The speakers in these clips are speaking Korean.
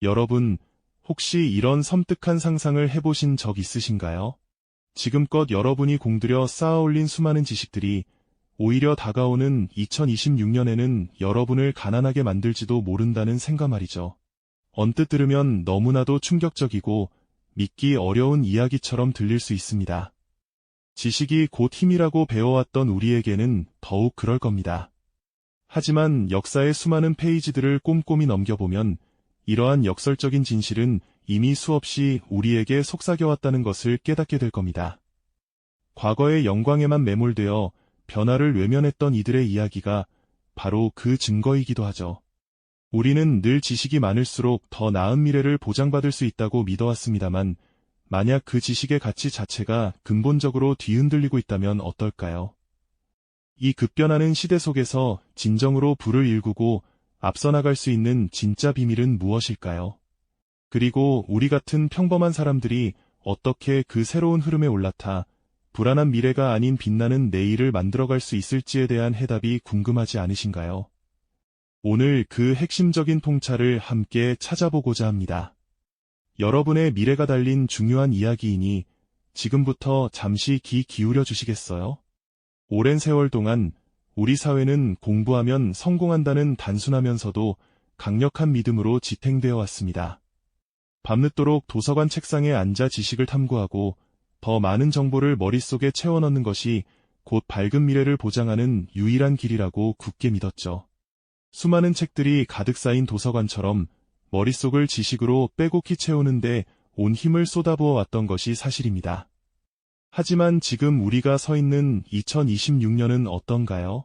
여러분, 혹시 이런 섬뜩한 상상을 해보신 적 있으신가요? 지금껏 여러분이 공들여 쌓아올린 수많은 지식들이 오히려 다가오는 2026년에는 여러분을 가난하게 만들지도 모른다는 생각 말이죠. 언뜻 들으면 너무나도 충격적이고 믿기 어려운 이야기처럼 들릴 수 있습니다. 지식이 곧 힘이라고 배워왔던 우리에게는 더욱 그럴 겁니다. 하지만 역사의 수많은 페이지들을 꼼꼼히 넘겨보면 이러한 역설적인 진실은 이미 수없이 우리에게 속삭여왔다는 것을 깨닫게 될 겁니다. 과거의 영광에만 매몰되어 변화를 외면했던 이들의 이야기가 바로 그 증거이기도 하죠. 우리는 늘 지식이 많을수록 더 나은 미래를 보장받을 수 있다고 믿어왔습니다만 만약 그 지식의 가치 자체가 근본적으로 뒤흔들리고 있다면 어떨까요? 이 급변하는 시대 속에서 진정으로 불을 일구고 앞서 나갈 수 있는 진짜 비밀은 무엇일까요? 그리고 우리 같은 평범한 사람들이 어떻게 그 새로운 흐름에 올라타 불안한 미래가 아닌 빛나는 내일을 만들어갈 수 있을지에 대한 해답이 궁금하지 않으신가요? 오늘 그 핵심적인 통찰을 함께 찾아보고자 합니다. 여러분의 미래가 달린 중요한 이야기이니 지금부터 잠시 귀 기울여 주시겠어요? 오랜 세월 동안 우리 사회는 공부하면 성공한다는 단순하면서도 강력한 믿음으로 지탱되어 왔습니다. 밤늦도록 도서관 책상에 앉아 지식을 탐구하고 더 많은 정보를 머릿속에 채워 넣는 것이 곧 밝은 미래를 보장하는 유일한 길이라고 굳게 믿었죠. 수많은 책들이 가득 쌓인 도서관처럼 머릿속을 지식으로 빼곡히 채우는데 온 힘을 쏟아부어 왔던 것이 사실입니다. 하지만 지금 우리가 서 있는 2026년은 어떤가요?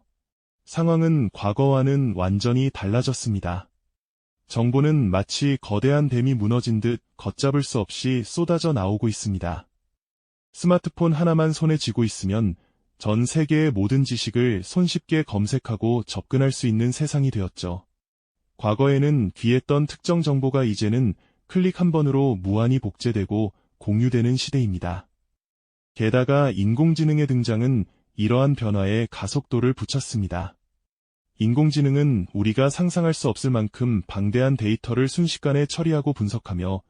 상황은 과거와는 완전히 달라졌습니다. 정보는 마치 거대한 댐이 무너진 듯 걷잡을 수 없이 쏟아져 나오고 있습니다. 스마트폰 하나만 손에 쥐고 있으면 전 세계의 모든 지식을 손쉽게 검색하고 접근할 수 있는 세상이 되었죠. 과거에는 귀했던 특정 정보가 이제는 클릭 한 번으로 무한히 복제되고 공유되는 시대입니다. 게다가 인공지능의 등장은 이러한 변화에 가속도를 붙였습니다. 인공지능은 우리가 상상할 수 없을 만큼 방대한 데이터를 순식간에 처리하고 분석하며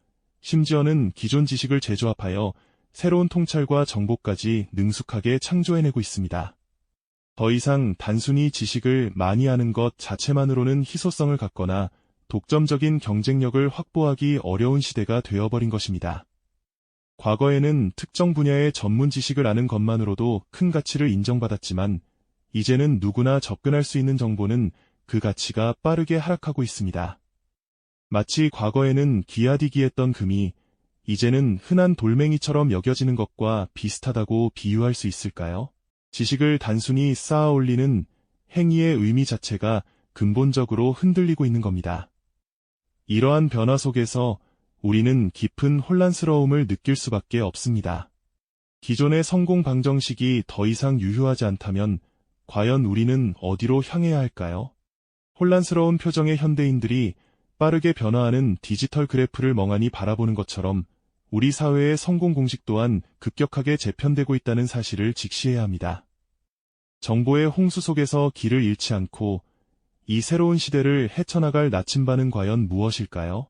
심지어는 기존 지식을 재조합하여 새로운 통찰과 정보까지 능숙하게 창조해내고 있습니다. 더 이상 단순히 지식을 많이 아는 것 자체만으로는 희소성을 갖거나 독점적인 경쟁력을 확보하기 어려운 시대가 되어버린 것입니다. 과거에는 특정 분야의 전문 지식을 아는 것만으로도 큰 가치를 인정받았지만 이제는 누구나 접근할 수 있는 정보는 그 가치가 빠르게 하락하고 있습니다. 마치 과거에는 귀하디기했던 금이 이제는 흔한 돌멩이처럼 여겨지는 것과 비슷하다고 비유할 수 있을까요? 지식을 단순히 쌓아 올리는 행위의 의미 자체가 근본적으로 흔들리고 있는 겁니다. 이러한 변화 속에서 우리는 깊은 혼란스러움을 느낄 수밖에 없습니다. 기존의 성공 방정식이 더 이상 유효하지 않다면 과연 우리는 어디로 향해야 할까요? 혼란스러운 표정의 현대인들이 빠르게 변화하는 디지털 그래프를 멍하니 바라보는 것처럼 우리 사회의 성공 공식 또한 급격하게 재편되고 있다는 사실을 직시해야 합니다. 정보의 홍수 속에서 길을 잃지 않고 이 새로운 시대를 헤쳐나갈 나침반은 과연 무엇일까요?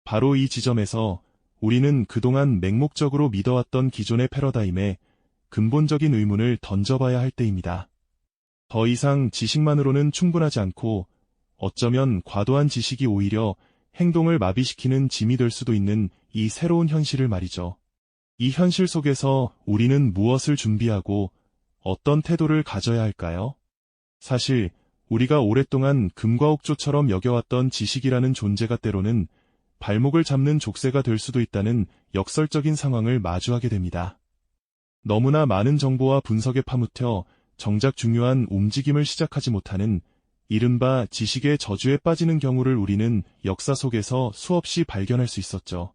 바로 이 지점에서 우리는 그동안 맹목적으로 믿어왔던 기존의 패러다임에 근본적인 의문을 던져봐야 할 때입니다. 더 이상 지식만으로는 충분하지 않고 어쩌면 과도한 지식이 오히려 행동을 마비시키는 짐이 될 수도 있는 이 새로운 현실을 말이죠. 이 현실 속에서 우리는 무엇을 준비하고 어떤 태도를 가져야 할까요? 사실 우리가 오랫동안 금과 옥조처럼 여겨왔던 지식이라는 존재가 때로는 발목을 잡는 족쇄가 될 수도 있다는 역설적인 상황을 마주하게 됩니다. 너무나 많은 정보와 분석에 파묻혀 정작 중요한 움직임을 시작하지 못하는 이른바 지식의 저주에 빠지는 경우를 우리는 역사 속에서 수없이 발견할 수 있었죠.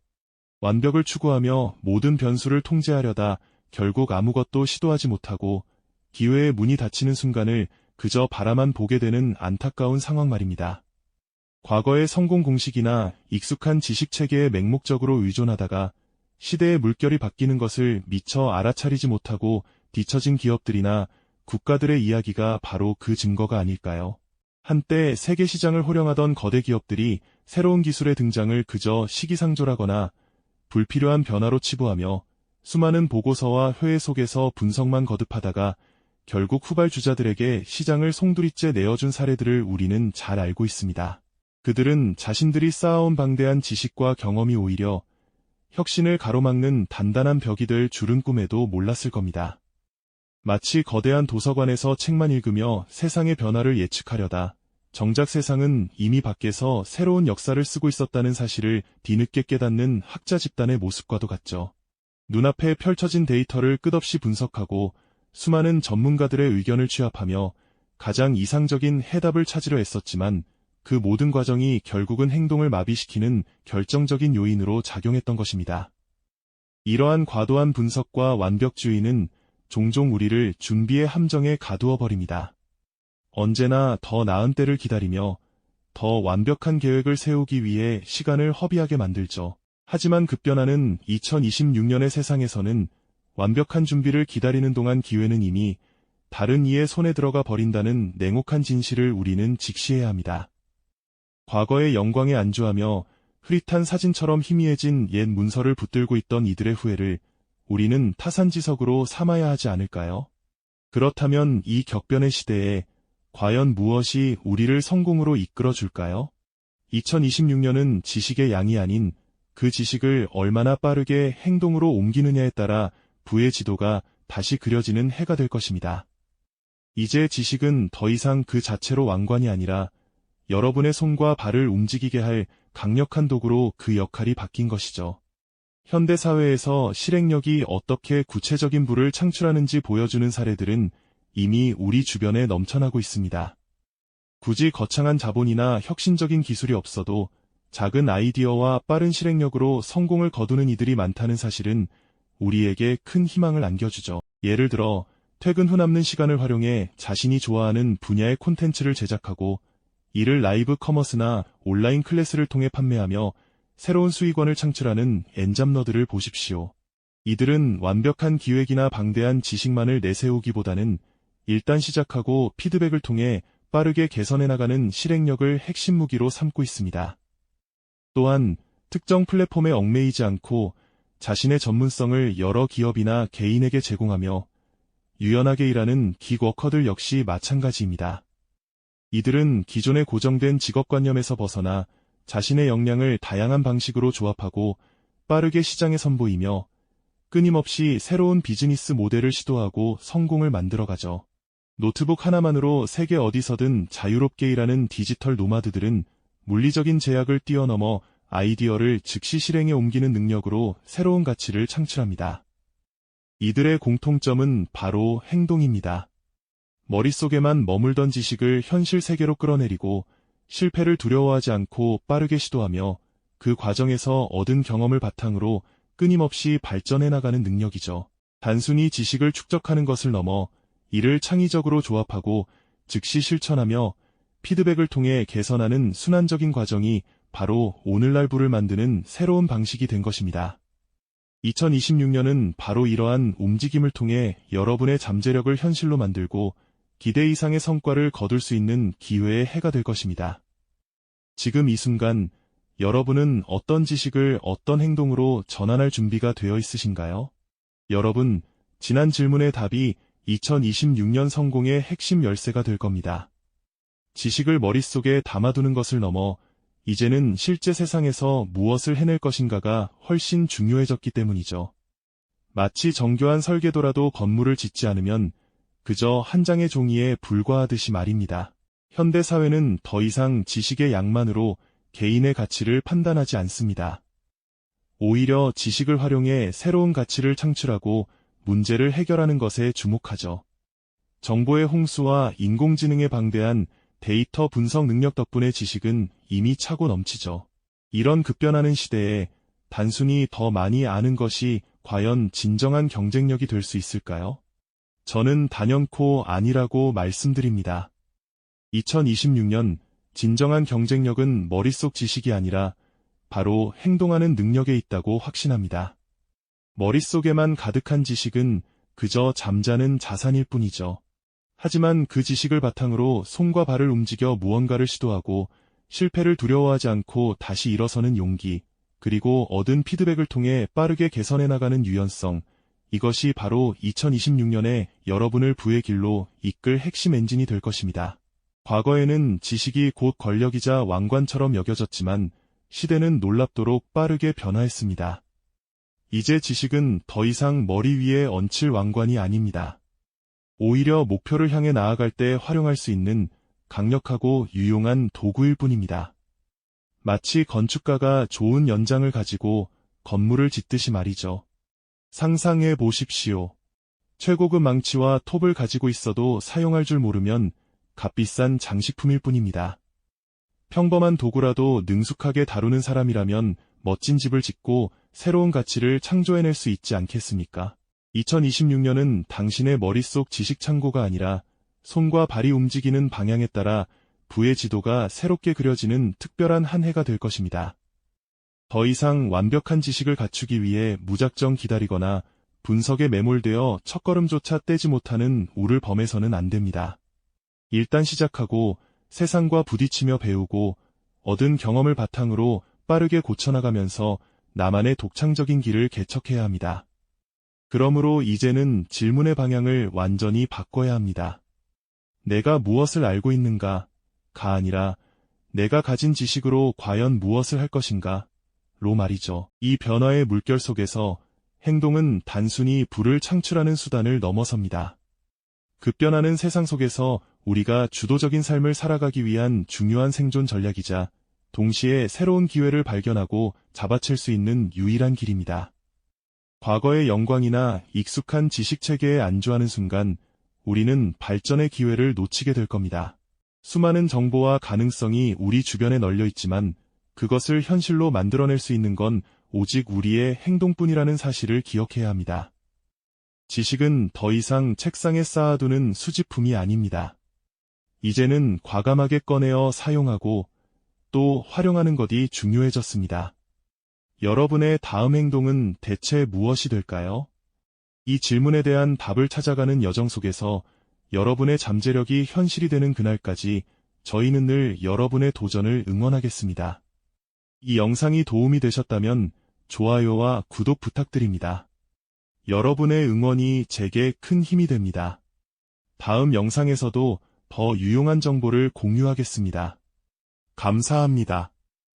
완벽을 추구하며 모든 변수를 통제하려다 결국 아무것도 시도하지 못하고 기회의 문이 닫히는 순간을 그저 바라만 보게 되는 안타까운 상황 말입니다. 과거의 성공 공식이나 익숙한 지식 체계에 맹목적으로 의존하다가 시대의 물결이 바뀌는 것을 미처 알아차리지 못하고 뒤처진 기업들이나 국가들의 이야기가 바로 그 증거가 아닐까요? 한때 세계 시장을 호령하던 거대 기업들이 새로운 기술의 등장을 그저 시기상조라거나 불필요한 변화로 치부하며 수많은 보고서와 회의 속에서 분석만 거듭하다가 결국 후발주자들에게 시장을 송두리째 내어준 사례들을 우리는 잘 알고 있습니다. 그들은 자신들이 쌓아온 방대한 지식과 경험이 오히려 혁신을 가로막는 단단한 벽이 될 줄은 꿈에도 몰랐을 겁니다. 마치 거대한 도서관에서 책만 읽으며 세상의 변화를 예측하려다 정작 세상은 이미 밖에서 새로운 역사를 쓰고 있었다는 사실을 뒤늦게 깨닫는 학자 집단의 모습과도 같죠. 눈앞에 펼쳐진 데이터를 끝없이 분석하고 수많은 전문가들의 의견을 취합하며 가장 이상적인 해답을 찾으려 애썼지만 그 모든 과정이 결국은 행동을 마비시키는 결정적인 요인으로 작용했던 것입니다. 이러한 과도한 분석과 완벽주의는 종종 우리를 준비의 함정에 가두어 버립니다. 언제나 더 나은 때를 기다리며 더 완벽한 계획을 세우기 위해 시간을 허비하게 만들죠. 하지만 급변하는 2026년의 세상에서는 완벽한 준비를 기다리는 동안 기회는 이미 다른 이의 손에 들어가 버린다는 냉혹한 진실을 우리는 직시해야 합니다. 과거의 영광에 안주하며 흐릿한 사진처럼 희미해진 옛 문서를 붙들고 있던 이들의 후회를 우리는 타산지석으로 삼아야 하지 않을까요? 그렇다면 이 격변의 시대에 과연 무엇이 우리를 성공으로 이끌어 줄까요? 2026년은 지식의 양이 아닌 그 지식을 얼마나 빠르게 행동으로 옮기느냐에 따라 부의 지도가 다시 그려지는 해가 될 것입니다. 이제 지식은 더 이상 그 자체로 왕관이 아니라 여러분의 손과 발을 움직이게 할 강력한 도구로 그 역할이 바뀐 것이죠. 현대 사회에서 실행력이 어떻게 구체적인 부를 창출하는지 보여주는 사례들은 이미 우리 주변에 넘쳐나고 있습니다. 굳이 거창한 자본이나 혁신적인 기술이 없어도 작은 아이디어와 빠른 실행력으로 성공을 거두는 이들이 많다는 사실은 우리에게 큰 희망을 안겨주죠. 예를 들어 퇴근 후 남는 시간을 활용해 자신이 좋아하는 분야의 콘텐츠를 제작하고 이를 라이브 커머스나 온라인 클래스를 통해 판매하며 새로운 수익원을 창출하는 엔잡러들을 보십시오. 이들은 완벽한 기획이나 방대한 지식만을 내세우기보다는 일단 시작하고 피드백을 통해 빠르게 개선해 나가는 실행력을 핵심 무기로 삼고 있습니다. 또한 특정 플랫폼에 얽매이지 않고 자신의 전문성을 여러 기업이나 개인에게 제공하며 유연하게 일하는 기워커들 역시 마찬가지입니다. 이들은 기존의 고정된 직업관념에서 벗어나 자신의 역량을 다양한 방식으로 조합하고 빠르게 시장에 선보이며 끊임없이 새로운 비즈니스 모델을 시도하고 성공을 만들어가죠. 노트북 하나만으로 세계 어디서든 자유롭게 일하는 디지털 노마드들은 물리적인 제약을 뛰어넘어 아이디어를 즉시 실행에 옮기는 능력으로 새로운 가치를 창출합니다. 이들의 공통점은 바로 행동입니다. 머릿속에만 머물던 지식을 현실 세계로 끌어내리고 실패를 두려워하지 않고 빠르게 시도하며 그 과정에서 얻은 경험을 바탕으로 끊임없이 발전해 나가는 능력이죠. 단순히 지식을 축적하는 것을 넘어 이를 창의적으로 조합하고 즉시 실천하며 피드백을 통해 개선하는 순환적인 과정이 바로 오늘날 부를 만드는 새로운 방식이 된 것입니다. 2026년은 바로 이러한 움직임을 통해 여러분의 잠재력을 현실로 만들고 기대 이상의 성과를 거둘 수 있는 기회의 해가 될 것입니다. 지금 이 순간 여러분은 어떤 지식을 어떤 행동으로 전환할 준비가 되어 있으신가요? 여러분, 지난 질문의 답이 2026년 성공의 핵심 열쇠가 될 겁니다. 지식을 머릿속에 담아두는 것을 넘어 이제는 실제 세상에서 무엇을 해낼 것인가가 훨씬 중요해졌기 때문이죠. 마치 정교한 설계도라도 건물을 짓지 않으면 그저 한 장의 종이에 불과하듯이 말입니다. 현대 사회는 더 이상 지식의 양만으로 개인의 가치를 판단하지 않습니다. 오히려 지식을 활용해 새로운 가치를 창출하고 문제를 해결하는 것에 주목하죠. 정보의 홍수와 인공지능의 방대한 데이터 분석 능력 덕분에 지식은 이미 차고 넘치죠. 이런 급변하는 시대에 단순히 더 많이 아는 것이 과연 진정한 경쟁력이 될 수 있을까요? 저는 단연코 아니라고 말씀드립니다. 2026년 진정한 경쟁력은 머릿속 지식이 아니라 바로 행동하는 능력에 있다고 확신합니다. 머릿속에만 가득한 지식은 그저 잠자는 자산일 뿐이죠. 하지만 그 지식을 바탕으로 손과 발을 움직여 무언가를 시도하고 실패를 두려워하지 않고 다시 일어서는 용기, 그리고 얻은 피드백을 통해 빠르게 개선해 나가는 유연성, 이것이 바로 2026년에 여러분을 부의 길로 이끌 핵심 엔진이 될 것입니다. 과거에는 지식이 곧 권력이자 왕관처럼 여겨졌지만 시대는 놀랍도록 빠르게 변화했습니다. 이제 지식은 더 이상 머리 위에 얹힐 왕관이 아닙니다. 오히려 목표를 향해 나아갈 때 활용할 수 있는 강력하고 유용한 도구일 뿐입니다. 마치 건축가가 좋은 연장을 가지고 건물을 짓듯이 말이죠. 상상해 보십시오. 최고급 망치와 톱을 가지고 있어도 사용할 줄 모르면 값비싼 장식품일 뿐입니다. 평범한 도구라도 능숙하게 다루는 사람이라면 멋진 집을 짓고 새로운 가치를 창조해낼 수 있지 않겠습니까? 2026년은 당신의 머릿속 지식 창고가 아니라 손과 발이 움직이는 방향에 따라 부의 지도가 새롭게 그려지는 특별한 한 해가 될 것입니다. 더 이상 완벽한 지식을 갖추기 위해 무작정 기다리거나 분석에 매몰되어 첫걸음조차 떼지 못하는 우를 범해서는 안 됩니다. 일단 시작하고 세상과 부딪히며 배우고 얻은 경험을 바탕으로 빠르게 고쳐나가면서 나만의 독창적인 길을 개척해야 합니다. 그러므로 이제는 질문의 방향을 완전히 바꿔야 합니다. 내가 무엇을 알고 있는가가 아니라 내가 가진 지식으로 과연 무엇을 할 것인가 로 말이죠. 이 변화의 물결 속에서 행동은 단순히 부를 창출하는 수단을 넘어섭니다. 급변하는 세상 속에서 우리가 주도적인 삶을 살아가기 위한 중요한 생존 전략이자 동시에 새로운 기회를 발견하고 잡아챌 수 있는 유일한 길입니다. 과거의 영광이나 익숙한 지식 체계에 안주하는 순간 우리는 발전의 기회를 놓치게 될 겁니다. 수많은 정보와 가능성이 우리 주변에 널려 있지만 그것을 현실로 만들어낼 수 있는 건 오직 우리의 행동뿐이라는 사실을 기억해야 합니다. 지식은 더 이상 책상에 쌓아두는 수집품이 아닙니다. 이제는 과감하게 꺼내어 사용하고 또 활용하는 것이 중요해졌습니다. 여러분의 다음 행동은 대체 무엇이 될까요? 이 질문에 대한 답을 찾아가는 여정 속에서 여러분의 잠재력이 현실이 되는 그날까지 저희는 늘 여러분의 도전을 응원하겠습니다. 이 영상이 도움이 되셨다면 좋아요와 구독 부탁드립니다. 여러분의 응원이 제게 큰 힘이 됩니다. 다음 영상에서도 더 유용한 정보를 공유하겠습니다. 감사합니다.